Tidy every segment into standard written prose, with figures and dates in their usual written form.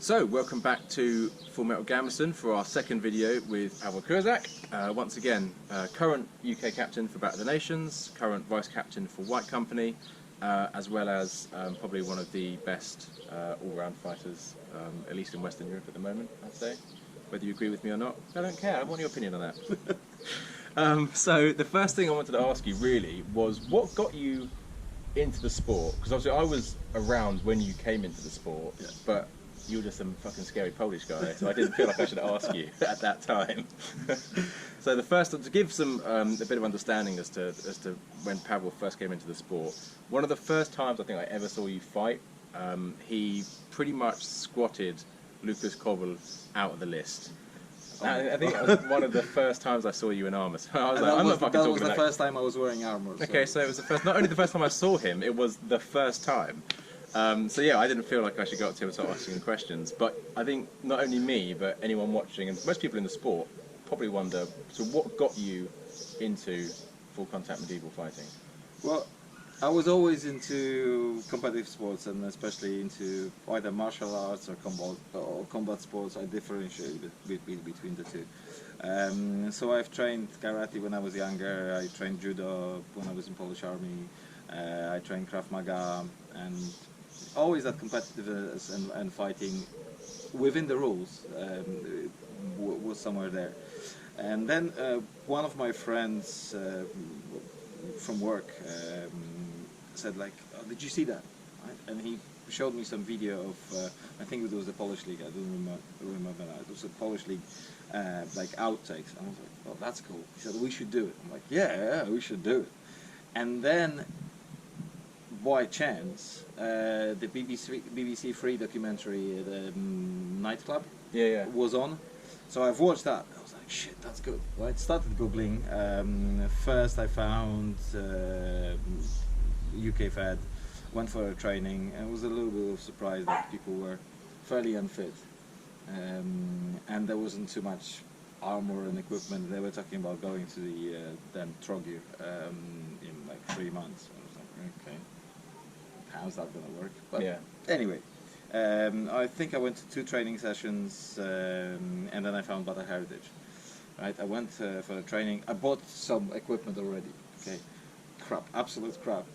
So, welcome back to Full Metal Gamberson for our second video with Pawel Kurzak. Once again, current UK captain for Battle of the Nations, current vice captain for White Company, as well as probably one of the best all-round fighters, at least in Western Europe at the moment, I'd say. Whether you agree with me or not, I don't care, I want your opinion on that. So, the first thing I wanted to ask you really was, what got you into the sport? Because obviously I was around when you came into the sport, yeah. But you were just some fucking scary Polish guy, so I didn't feel like I should ask you at that time. So the first, to give some a bit of understanding as to when Pawel first came into the sport, one of the first times I think I ever saw you fight, he pretty much squatted Lucas Kowal out of the list. I think that was one of the first times I saw you in armour. So I was like, I'm not fucking talking That was the first time I was wearing armour. So. Okay, so it was the first, not only the first time I saw him, it was the first time. So yeah, I didn't feel like I should go up to him and start asking him questions. But I think not only me, but anyone watching, and most people in the sport, probably wonder, so what got you into full contact medieval fighting? Well, I was always into competitive sports, and especially into either martial arts or combat sports. I differentiate between the two. So I've trained karate when I was younger. I trained judo when I was in Polish Army. I trained Krav Maga, and always that competitiveness and fighting within the rules was somewhere there. And then one of my friends from work said, like, oh, did you see that? Right? And he showed me some video of, I think it was the Polish League, I don't remember now. It was a Polish League, like outtakes. And I was like, oh, that's cool. He said, we should do it. I'm like, yeah, we should do it. And then, by chance, the BBC Three documentary, the Nightclub, was on. So I've watched that. I was like, shit, that's good. Right? Started googling. First, I found UK Fed. Went for a training, and was a little bit of surprise that people were fairly unfit, and there wasn't too much armor and equipment. They were talking about going to the then Trogir in like 3 months. I was like, okay. How's that going to work? But yeah. Anyway, I think I went to 2 training sessions, and then I found Battle Heritage. Right, I went for a training. I bought some equipment already. Okay, crap, absolute crap.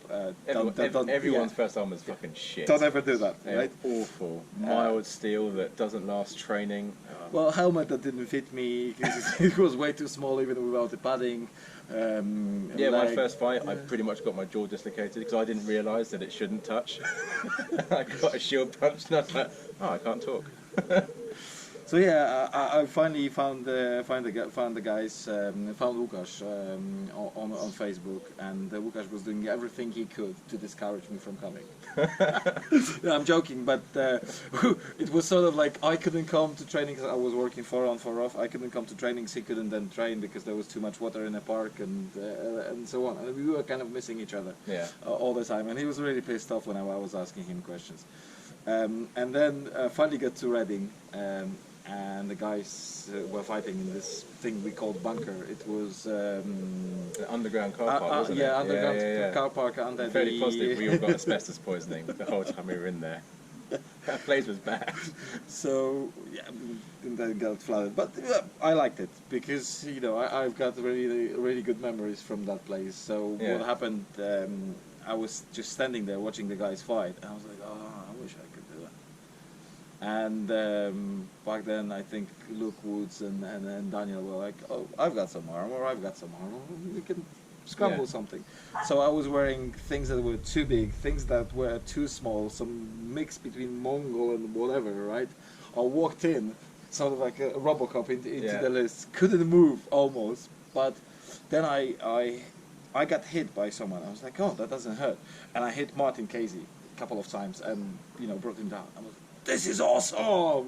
Everyone's first armor is fucking shit. Don't ever do that. They're right? Awful. Mild steel that doesn't last training. Well, helmet that didn't fit me because it was way too small even without the padding. Yeah, my first fight, I pretty much got my jaw dislocated because I didn't realise that it shouldn't touch. I got a shield punch and I was like, oh, I can't talk. So yeah, I finally found the guys, found Łukasz on Facebook, and Łukasz was doing everything he could to discourage me from coming. No, I'm joking, but it was sort of like I couldn't come to trainings. I was working 4 on 4 off. I couldn't come to trainings. He couldn't then train because there was too much water in the park and so on. And we were kind of missing each other all the time. And he was really pissed off when I was asking him questions. And then finally got to Reading. And the guys were fighting in this thing we called bunker. It was an underground car park, wasn't it? Yeah, underground car park under fairly positive we all got asbestos poisoning the whole time we were in there. That place was bad. So yeah, and then got flooded. But I liked it because I've got really good memories from that place. So what happened? I was just standing there watching the guys fight, and I was like, oh, I wish I could do that. And back then, I think Luke Woods and Daniel were like, oh, I've got some armor, we can scramble something. So I was wearing things that were too big, things that were too small, some mix between Mongol and whatever, right? I walked in, sort of like a Robocop into the list, couldn't move almost, but then I got hit by someone. I was like, oh, that doesn't hurt. And I hit Martin Casey a couple of times and, brought him down. I was like, this is awesome!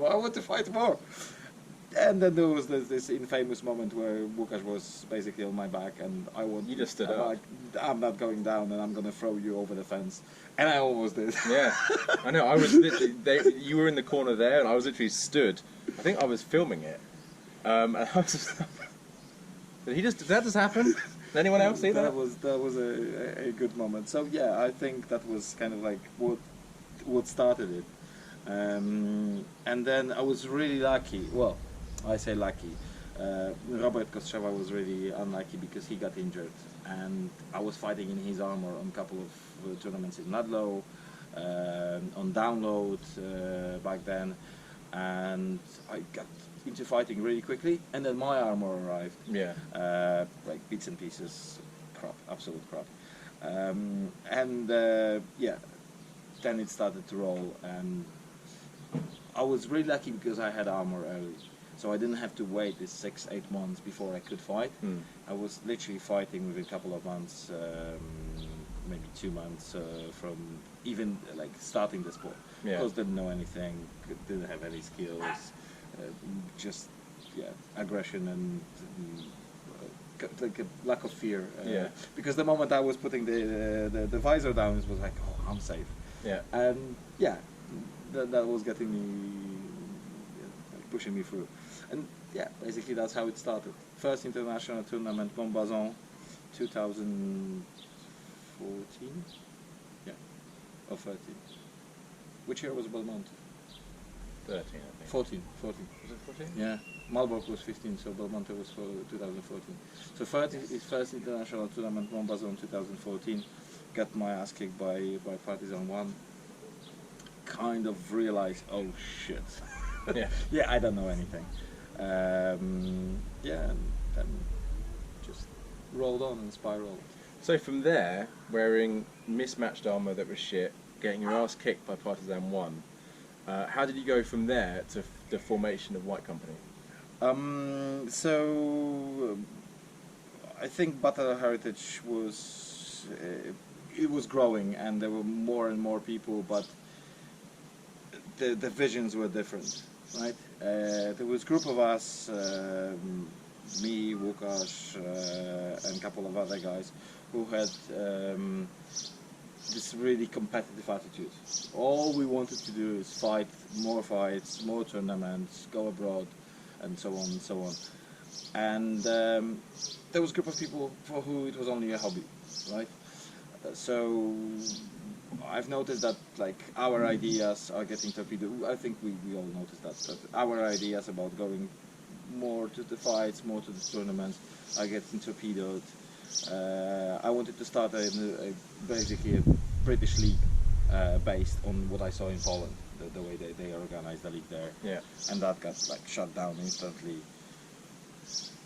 I want to fight more! And then there was this infamous moment where Łukasz was basically on my back and You just stood up. I'm not going down and I'm going to throw you over the fence. And I almost did. Yeah, I know. I was literally, you were in the corner there and I was literally stood. I think I was filming it. And I was just, did that just happen? Did anyone else see that? That was a good moment. So yeah, I think that was kind of like what started it. and then I was really lucky. Well, I say lucky. Robert Kostrzewa was really unlucky because he got injured, and I was fighting in his armor on a couple of tournaments in Ludlow, on download back then, and I got into fighting really quickly, and then my armor arrived. Yeah. Like bits and pieces, crap, absolute crap. Yeah, then it started to roll, and I was really lucky because I had armor early, so I didn't have to wait this 6-8 months before I could fight. I was literally fighting within a couple of months, maybe 2 months from even like starting the sport. Yeah. Of course, didn't know anything, didn't have any skills, just aggression and like a lack of fear. Yeah. Because the moment I was putting the visor down, it was like, oh, I'm safe. Yeah. And yeah, that was getting me, pushing me through. And yeah, basically that's how it started. First international tournament, Montbazon, 2014? Yeah, or 13. Which year was Belmonte? 13, I think. 14. Was it 14? Yeah, Marlborough was 15, so Belmonte was for 2014. So first international tournament, Montbazon 2014, got my ass kicked by Partizan 1. Kind of realized, oh shit. Yeah. Yeah, I don't know anything. And then just rolled on and spiraled. So from there, wearing mismatched armour that was shit, getting your ass kicked by Partizan 1, how did you go from there to the formation of White Company? So I think Battle Heritage was it was growing, and there were more and more people, but the visions were different, right? There was a group of us, me, Łukasz, and a couple of other guys who had this really competitive attitude. All we wanted to do is fight, more fights, more tournaments, go abroad, and so on and so on. And there was a group of people for who it was only a hobby, right? So I've noticed that like our ideas are getting torpedoed. I think we all noticed that our ideas about going more to the fights, more to the tournaments are getting torpedoed. I wanted to start basically a British league based on what I saw in Poland, the way they organized the league there. Yeah. And that got like shut down instantly.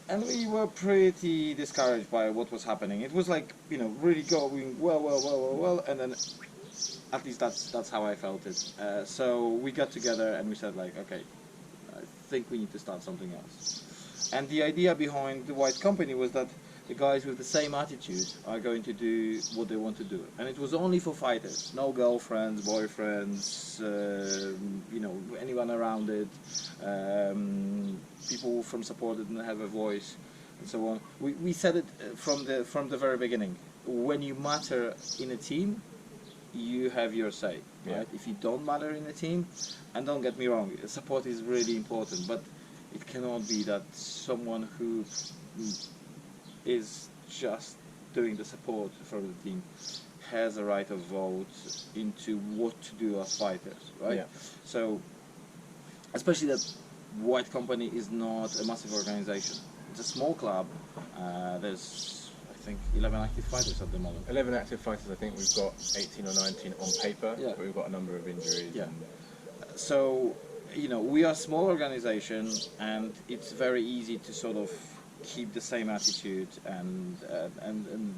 And we were pretty discouraged by what was happening. It was like, you know, really going well, and then at least that's how I felt it. So we got together and we said like, okay, I think we need to start something else. And the idea behind the White Company was that the guys with the same attitude are going to do what they want to do. And it was only for fighters, no girlfriends, boyfriends, you know, anyone around it, people from support that didn't have a voice, and so on. We said it from the very beginning. When you matter in a team, you have your say, right? Yeah. If you don't matter in a team, and don't get me wrong, support is really important, but it cannot be that someone who is just doing the support for the team has a right of vote into what to do as fighters, right? Yeah. So, especially that White Company is not a massive organization. It's a small club. There's, I think, 11 active fighters at the moment. 11 active fighters, I think we've got 18 or 19 on paper, Yeah. but we've got a number of injuries. Yeah. And So, you know, we are a small organization, and it's very easy to sort of keep the same attitude and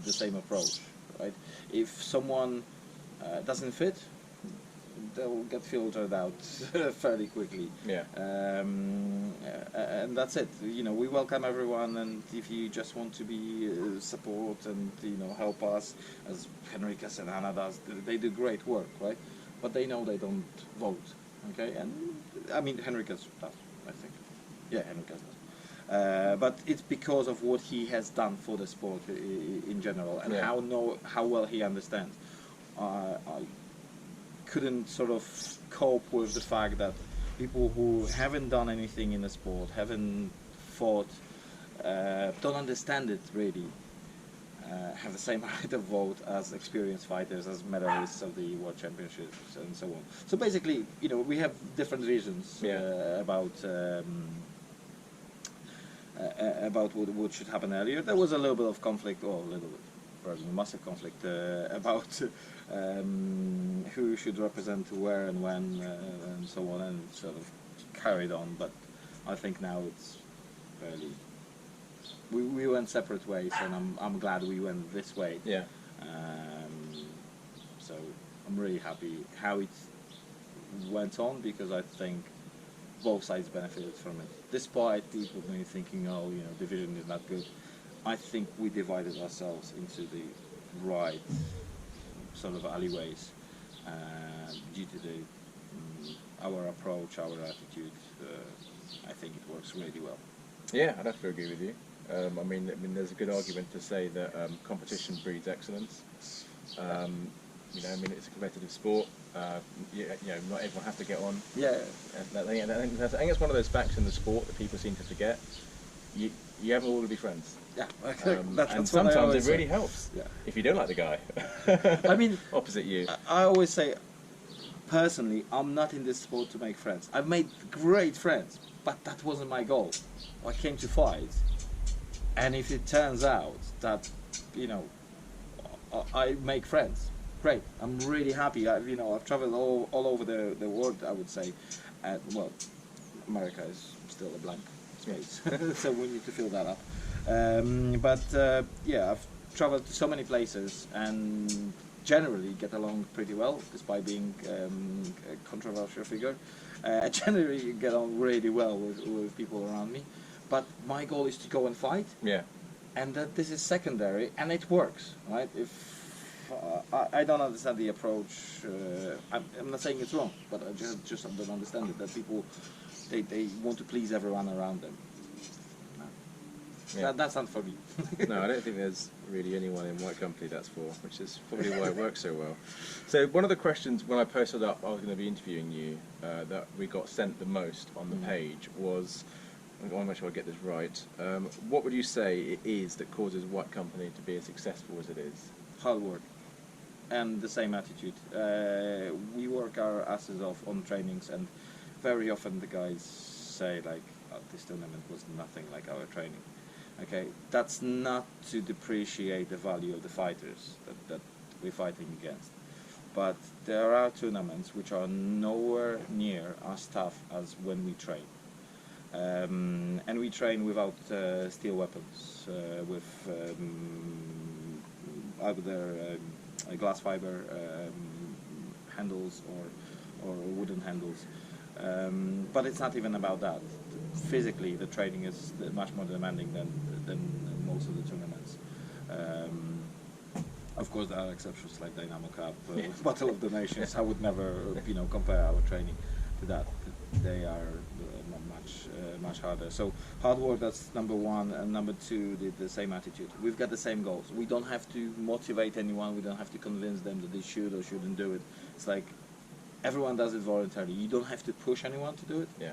the same approach, right? If someone doesn't fit, they'll get filtered out fairly quickly. Yeah. And that's it. You know, we welcome everyone, and if you just want to be support and, you know, help us, as Henrikas and Anna does, they do great work, right? But they know they don't vote, okay? And I mean, Henrikas does, I think. Yeah, Henrikas does. But it's because of what he has done for the sport in general, and Yeah. how well he understands. I couldn't sort of cope with the fact that people who haven't done anything in the sport, haven't fought, don't understand it really, have the same right of vote as experienced fighters, as medalists of the World Championships, and so on. So basically, you know, we have different visions about what should happen earlier. There was a little bit of conflict, or a little bit, probably massive conflict, about who should represent where and when, and so on, and sort of carried on. But I think now it's fairly. We went separate ways, and I'm glad we went this way. Yeah. So I'm really happy how it went on, because I think both sides benefited from it. Despite people maybe thinking, oh, you know, division is not good, I think we divided ourselves into the right sort of alleyways due to our approach, our attitude. I think it works really well. Yeah, I'd have to agree with you. I mean, there's a good argument to say that competition breeds excellence. You know, I mean, it's a competitive sport. You know, not everyone has to get on. Yeah. I think it's one of those facts in the sport that people seem to forget. You haven't all to be friends. Yeah. That's and sometimes it really helps. Yeah. If you don't like the guy. I mean, opposite you. I always say, personally, I'm not in this sport to make friends. I've made great friends, but that wasn't my goal. I came to fight. And if it turns out that, you know, I make friends, great. I'm really happy. You know, I've traveled all over the world, I would say. Well, America is still a blank space, so we need to fill that up. Yeah, I've traveled to so many places and generally get along pretty well, despite being a controversial figure. I generally get on really well with people around me. But my goal is to go and fight. Yeah. And that this is secondary, and it works, right? If I don't understand the approach, I'm not saying it's wrong, but I just don't understand it. That people they want to please everyone around them. No. Yeah. That's not for me. No, I don't think there's really anyone in White Company that's for, which is probably why it works so well. So one of the questions when I posted up I was going to be interviewing you that we got sent the most on the page was. I want to make sure I get this right. What would you say it is that causes White Company to be as successful as it is? Hard work and the same attitude. We work our asses off on trainings, and very often the guys say like, oh, this tournament was nothing like our training. Okay, that's not to depreciate the value of the fighters that we're fighting against. But there are tournaments which are nowhere near as tough as when we train. And we train without steel weapons, with either glass fiber handles or wooden handles. But it's not even about that. Physically, the training is much more demanding than most of the tournaments. Of course, there are exceptions like Dynamo Cup, Battle of the Nations. I would never, you know, compare our training to that. They are much harder. So hard work, that's number one, and number two, the same attitude. We've got the same goals. We don't have to motivate anyone. We don't have to convince them that they should or shouldn't do it. It's like everyone does it voluntarily. You don't have to push anyone to do it. Yeah.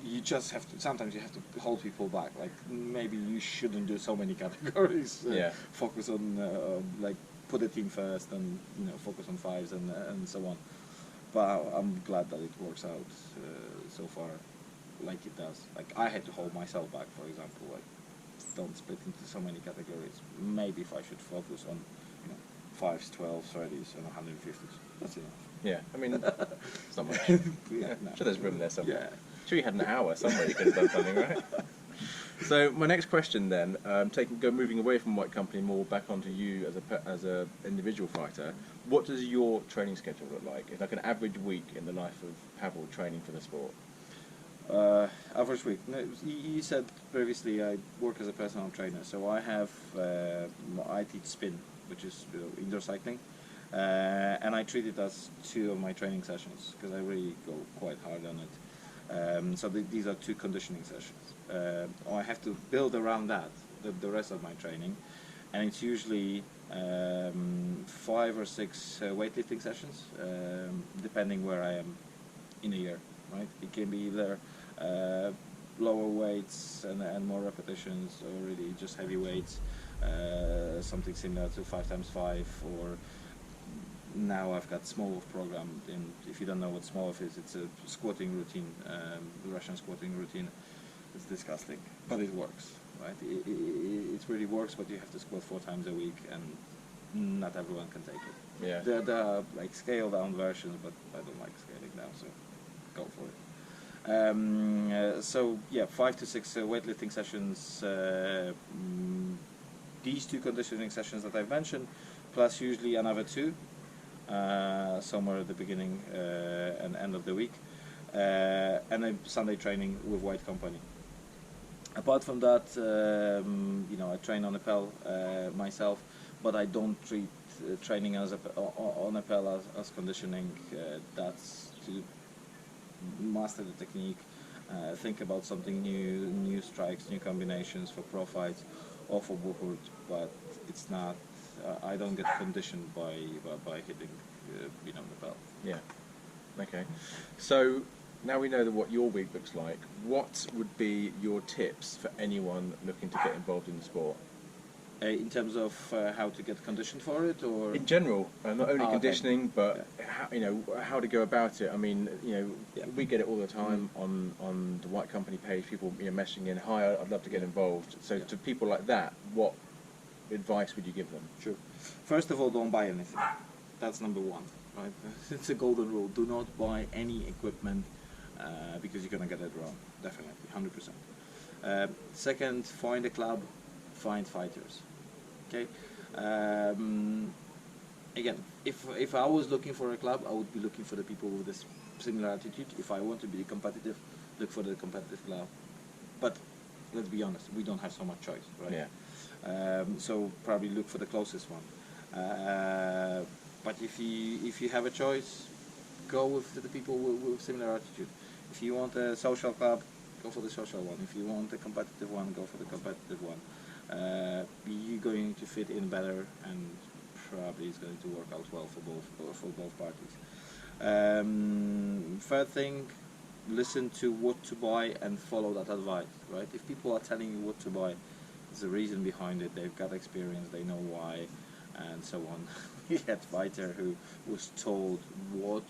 You just have to. Sometimes you have to hold people back. Like maybe you shouldn't do so many categories. Focus on like put the team first, and you know focus on fives and so on. But I'm glad that it works out so far, like it does. Like I had to hold myself back, for example. Like don't split into so many categories. Maybe if I should focus on, you know, 5s, 12s, 30s, and 150s. That's enough. Yeah, I mean, it's not much. Yeah, no. I'm sure there's room there somewhere. Yeah. Sure, you had an hour somewhere you could have done something, right? So my next question then, moving away from White Company more back onto you as a individual fighter. What does your training schedule look like? It's like an average week in the life of Pawel training for the sport. Average week. No, you said previously I work as a personal trainer, so I have I teach spin, which is indoor cycling, and I treat it as 2 of my training sessions because I really go quite hard on it. So these are 2 conditioning sessions. I have to build around that the rest of my training, and it's usually 5 or 6 weightlifting sessions, depending where I am in a year. Right? It can be either lower weights and more repetitions, or really just heavy weights, something similar to 5x5, or now I've got Smolov program. And if you don't know what Smolov is, it's a squatting routine, Russian squatting routine. It's disgusting, but it works, right? It really works, but you have to squat 4 times a week, and not everyone can take it. Yeah. There are like scaled down versions, but I don't like scaling down, so go for it. So yeah, 5 to 6 weightlifting sessions. These 2 conditioning sessions that I've mentioned, plus usually another 2, somewhere at the beginning and end of the week, and then Sunday training with White Company. Apart from that, you know, I train on Appel myself, but I don't treat training on Appel as conditioning. That's to master the technique, think about something new strikes, new combinations for pro fights or for Buchert, but it's not. I don't get conditioned by hitting, you know, Appel. Yeah. Okay. So now we know what your week looks like. What would be your tips for anyone looking to get involved in the sport? In terms of how to get conditioned for it, or In general, not only okay. conditioning, but how, you know, how to go about it. I mean, you know, Yeah. we get it all the time on the White Company page. People, you know, messaging in, "Hi, I'd love to get involved." So Yeah. to people like that, what advice would you give them? Sure. First of all, don't buy anything. That's number 1, right? It's a golden rule. Do not buy any equipment because you're gonna get it wrong. Definitely, 100%. Second, find a club, find fighters. Okay. Again, if I was looking for a club, I would be looking for the people with this similar attitude. If I want to be competitive, look for the competitive club. But let's be honest, we don't have so much choice, right? Yeah. So probably look for the closest one. But if you have a choice, go with the people with similar attitude. If you want a social club, go for the social one. If you want a competitive one, go for the competitive one. You're going to fit in better, and probably it's going to work out well for both parties. Third thing, listen to what to buy and follow that advice. Right? If people are telling you what to buy, there's a reason behind it. They've got experience. They know why, and so on. We had a fighter who was told what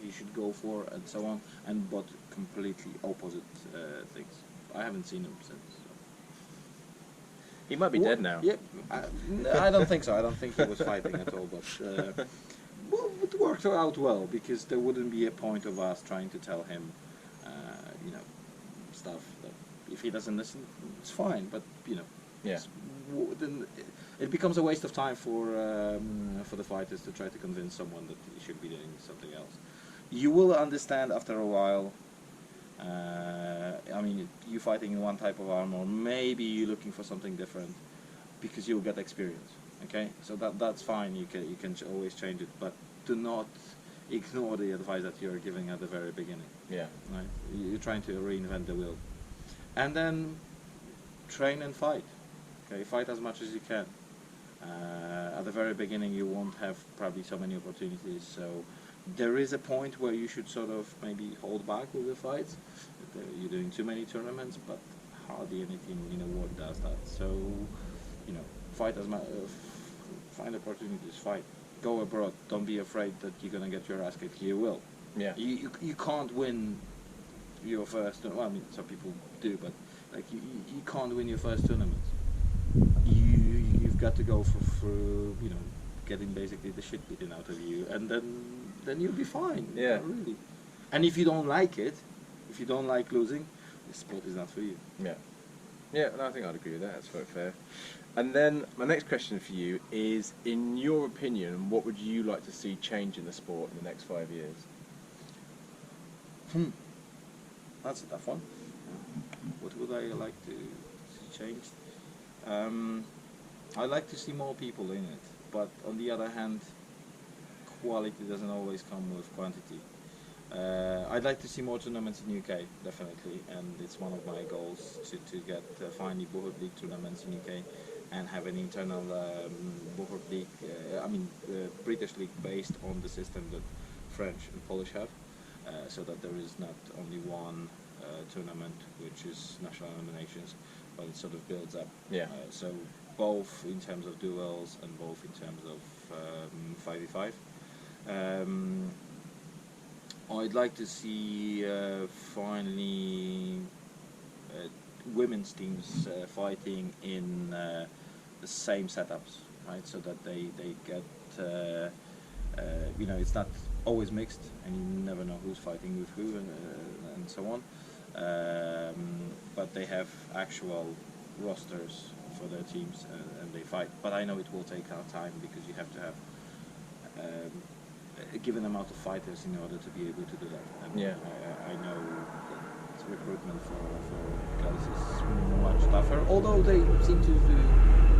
he should go for, and so on, and bought completely opposite things. I haven't seen him since. He might be dead now. Yeah, I don't think so. I don't think he was fighting at all. But well, it worked out well, because there wouldn't be a point of us trying to tell him, you know, stuff that if he doesn't listen, it's fine. But you know, Yeah. then it becomes a waste of time for the fighters to try to convince someone that he should be doing something else. You will understand after a while. I mean, you fighting in one type of armor, maybe you're looking for something different, because you'll get experience. Okay, so that's fine. You can always change it, but do not ignore the advice that you're giving at the very beginning. Yeah. Right? You're trying to reinvent the wheel, and then train and fight. Okay, fight as much as you can. At the very beginning, you won't have probably so many opportunities, so there is a point where you should sort of maybe hold back with the fights. You're doing too many tournaments, but hardly anything in the world does that. So, you know, fight as much, find opportunities, fight. Go abroad. Don't be afraid that you're gonna get your ass kicked. You will. Yeah. You can't win your first. Well, I mean, some people do, but like you can't win your first tournament. You've got to go through, you know, getting basically the shit beaten out of you, and then you'll be fine. Yeah. Really. And if you don't like it, if you don't like losing, the sport is not for you. Yeah. Yeah, no, I think I'd agree with that. That's very fair. And then my next question for you is, in your opinion, what would you like to see change in the sport in the next 5 years? That's a tough one. What would I like to see changed? I'd like to see more people in it, but on the other hand, quality doesn't always come with quantity. I'd like to see more tournaments in UK, definitely, and it's one of my goals to get finally Buchert League tournaments in UK and have an internal Buchert League, British League based on the system that French and Polish have, so that there is not only one tournament which is national eliminations, but it sort of builds up. Yeah. So both in terms of duels and both in terms of 5v5. I'd like to see finally women's teams fighting in the same setups, right? So that they get, you know, it's not always mixed, and you never know who's fighting with who, and so on. But they have actual rosters for their teams, and they fight. But I know it will take time, because you have to have a given amount of fighters in order to be able to do that. And Yeah. I know that recruitment for guys is much tougher, although they seem to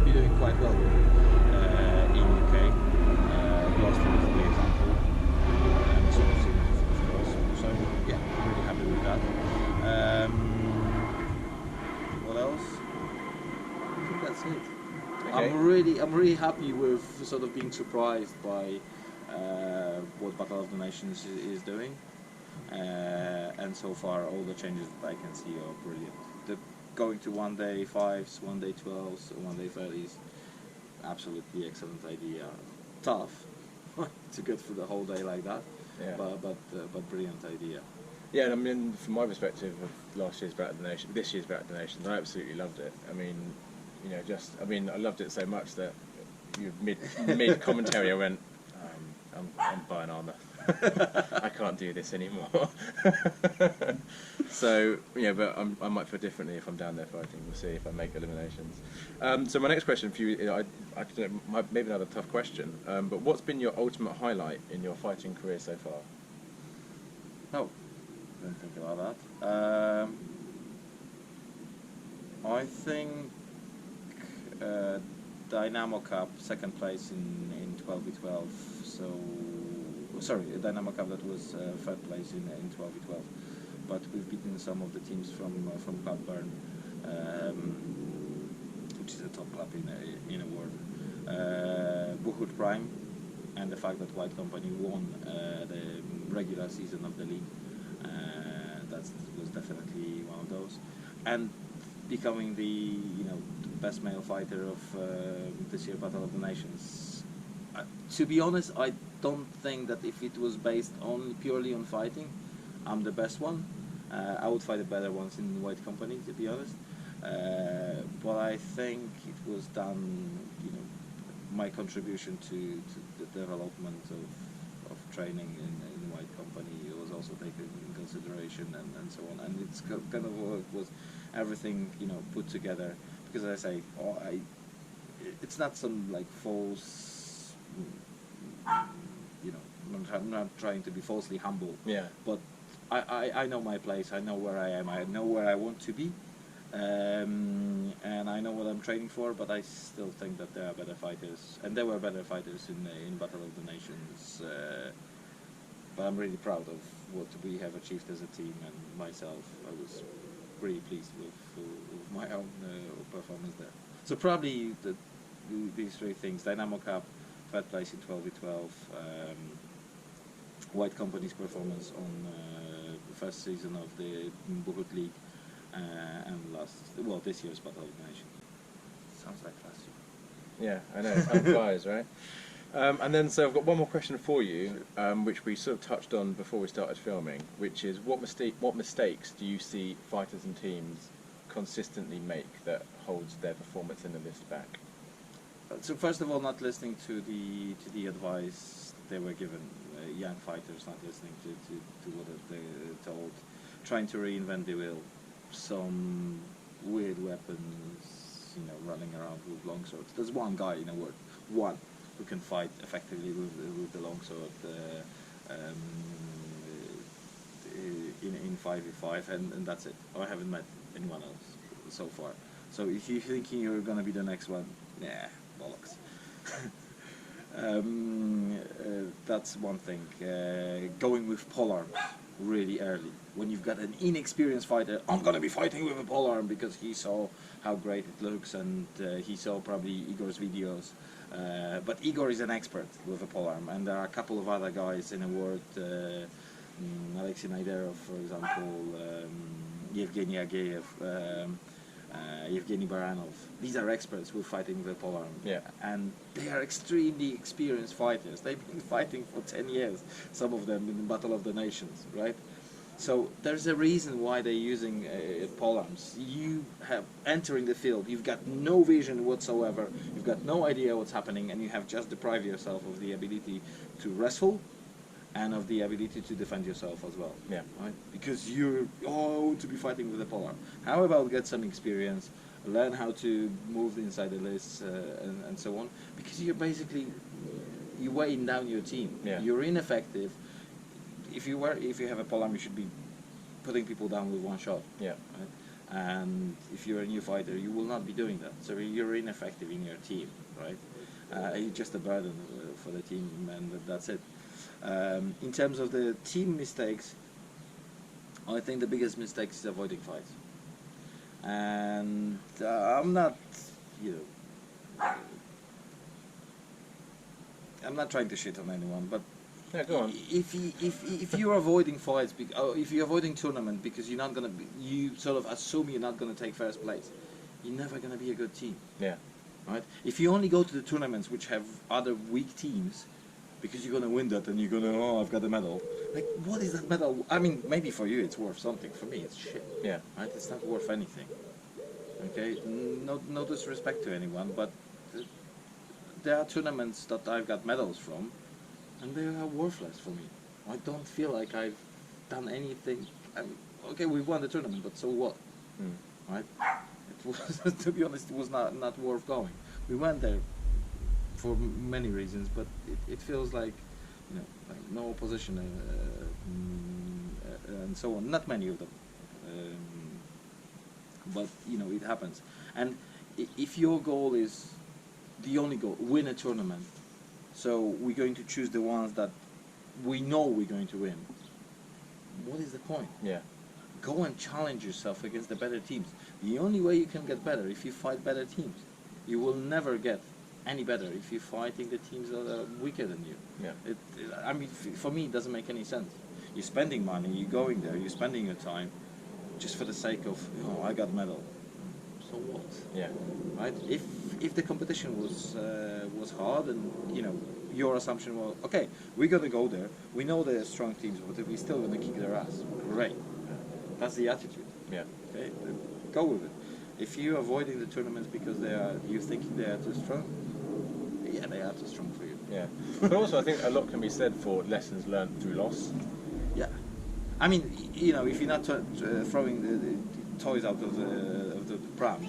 be doing quite well in UK. Gloucester is the example, and so of course. So yeah, I'm really happy with that. What else? I think that's it. Okay. I'm really happy with sort of being surprised by what Battle of the Nations is doing, and so far all the changes that I can see are brilliant. The going to 1 day 5s, 1 day 12s, 1 day 30s, absolutely excellent idea. Tough to get through the whole day like that, Yeah. but brilliant idea. Yeah, and I mean, from my perspective of last year's Battle of the Nations, this year's Battle of the Nations, I absolutely loved it. I mean, you know, I loved it so much that mid commentary I went, I'm buying armour. I can't do this anymore. So yeah, but I might feel differently if I'm down there fighting. We'll see if I make eliminations. So my next question for you, I don't know, maybe not a tough question, but what's been your ultimate highlight in your fighting career so far? No, didn't think about that. I think Dynamo Cup, second place in 12v12. So, sorry, Dynamo Cup that was third place in 12v12. But we've beaten some of the teams from Blackburn, which is a top club in the world. Buchut Prime, and the fact that White Company won the regular season of the league. That was definitely one of those, and becoming the best male fighter of this year Battle of the Nations. To be honest, I don't think that if it was based purely on fighting, I'm the best one. I would fight the better ones in White Company, to be honest. But I think it was done, my contribution to the development of training in White Company was also taken in consideration, and so on. And it's kind of was everything put together, because as I say, it's not some like false, I'm not trying to be falsely humble. Yeah. But I know my place. I know where I am. I know where I want to be, and I know what I'm training for. But I still think that there are better fighters, and there were better fighters in Battle of the Nations. But I'm really proud of what we have achieved as a team, and myself. I was really pleased with my own performance there. So probably these three things: Dynamo Cup, third place in 12v12, White Company's performance on the first season of the Buchut League, and this year's Battle of the Nations. Sounds like last year. Yeah, I know. Time flies, right? And then, so I've got one more question for you, which we sort of touched on before we started filming, which is what mistakes do you see fighters and teams consistently make that holds their performance in the list back? So first of all, not listening to the advice they were given. Young fighters not listening to what they're told, trying to reinvent the wheel. Some weird weapons, running around with long swords. There's one guy in the world, one, who can fight effectively with the long sword in 5v5, and that's it. I haven't met anyone else so far. So if you're thinking you're gonna be the next one, nah, bollocks. That's one thing. Going with polearms really early. When you've got an inexperienced fighter, I'm gonna be fighting with a polearm because he saw how great it looks, and he saw probably Igor's videos. But Igor is an expert with a polearm, and there are a couple of other guys in the world, Alexei Naiderov, for example, Yevgeny Ageyev, Evgeny Baranov. These are experts who are fighting with polearm. Yeah. And they are extremely experienced fighters. They've been fighting for 10 years, some of them in the Battle of the Nations, right? So there's a reason why they're using polearms. You have entering the field, you've got no vision whatsoever, you've got no idea what's happening, and you have just deprived yourself of the ability to wrestle and of the ability to defend yourself as well. Yeah. Right? Because you're to be fighting with a polearm. How about get some experience, learn how to move inside the lists and so on? Because you're basically weighing down your team. Yeah. You're ineffective. If you have a polearm, you should be putting people down with one shot. Yeah. Right? And if you're a new fighter, you will not be doing that. So you're ineffective in your team, right? You're just a burden for the team, and that's it. In terms of the team mistakes, I think the biggest mistake is avoiding fights. And I'm not, I'm not trying to shit on anyone, but Yeah, go on. if you're avoiding fights, if you're avoiding tournament because you're not gonna you sort of assume you're not gonna take first place, you're never gonna be a good team. Yeah. Right? If you only go to the tournaments which have other weak teams, because you're gonna win that and you're gonna I've got a medal. Like, what is that medal? I mean, maybe for you it's worth something. For me, it's shit. Yeah. Right? It's not worth anything. Okay? No disrespect to anyone, but there are tournaments that I've got medals from, and they are worthless for me. I don't feel like I've done anything. Okay, we won the tournament, but so what? Right? It was, to be honest, it was not worth going. We went there for many reasons, but it feels like, like no opposition and so on. Not many of them, but it happens. And if your goal is the only goal, win a tournament, so we're going to choose the ones that we know we're going to win, what is the point? Yeah. Go and challenge yourself against the better teams. The only way you can get better if you fight better teams. You will never get any better if you're fighting the teams that are weaker than you. Yeah. I mean, for me, it doesn't make any sense. You're spending money, you're going there, you're spending your time, just for the sake of, I got a medal. So what? Yeah. Right? If the competition was hard, and your assumption was, okay, we're gonna go there. We know they're strong teams, but if we're still gonna kick their ass, great. That's the attitude. Yeah. Okay, then go with it. If you're avoiding the tournaments because you're thinking they are too strong, yeah, they are too strong for you. Yeah. But also, I think a lot can be said for lessons learned through loss. Yeah. I mean, if you're not throwing the toys out of the pram,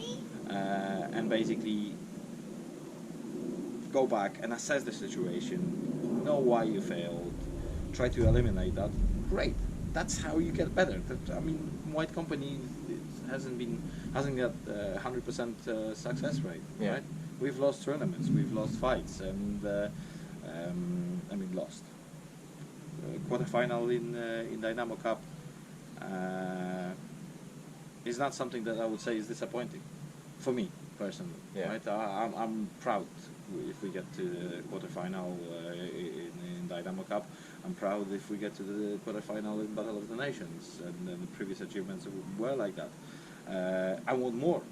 and basically go back and assess the situation, know why you failed, try to eliminate that, great. That's how you get better. I mean, White Company hasn't got 100% success rate. Yeah. Right? We've lost tournaments, we've lost fights, and lost quarterfinal in Dynamo Cup is not something that I would say is disappointing for me personally. Yeah. Right? I'm proud if we get to the quarterfinal in Dynamo Cup. I'm proud if we get to the quarterfinal in Battle of the Nations, and the previous achievements were like that. I want more.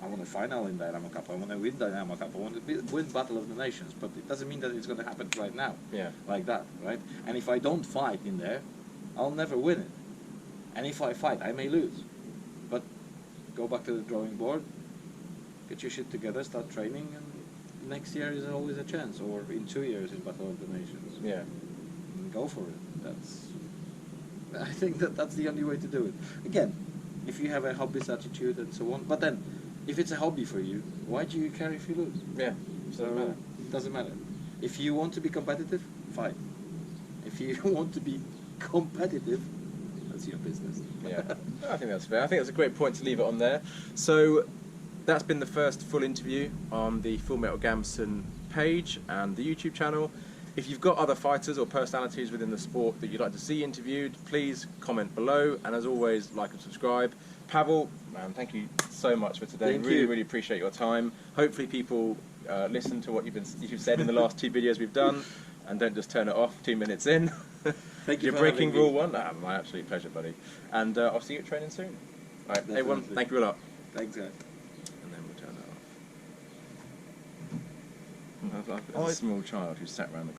I want a final in Dynamo Cup. I want to win Dynamo Cup. I want to win Battle of the Nations. But it doesn't mean that it's going to happen right now. Yeah. Like that, right? And if I don't fight in there, I'll never win it. And if I fight, I may lose. But go back to the drawing board, get your shit together, start training, and next year is always a chance. Or in 2 years in Battle of the Nations. Yeah. Go for it. I think that's the only way to do it. Again, if you have a hobbyist attitude and so on, but then if it's a hobby for you, why do you care if you lose? Yeah. So it doesn't matter. If you want to be competitive, fight. If you want to be competitive, that's your business. Yeah. I think that's fair. I think that's a great point to leave it on there. So that's been the first full interview on the Full Metal Gamson page and the YouTube channel. If you've got other fighters or personalities within the sport that you'd like to see interviewed, please comment below, and as always, like and subscribe. Pawel, man, thank you so much for today. Thank really, you. really appreciate your time. Hopefully people listen to what you've said in the last 2 videos we've done, and don't just turn it off 2 minutes in. Thank you You're for breaking having me. rule 1. My absolute pleasure, buddy. And I'll see you at training soon. All right, everyone, Definitely. thank you a lot. Thanks, guys. look like a small child who sat around the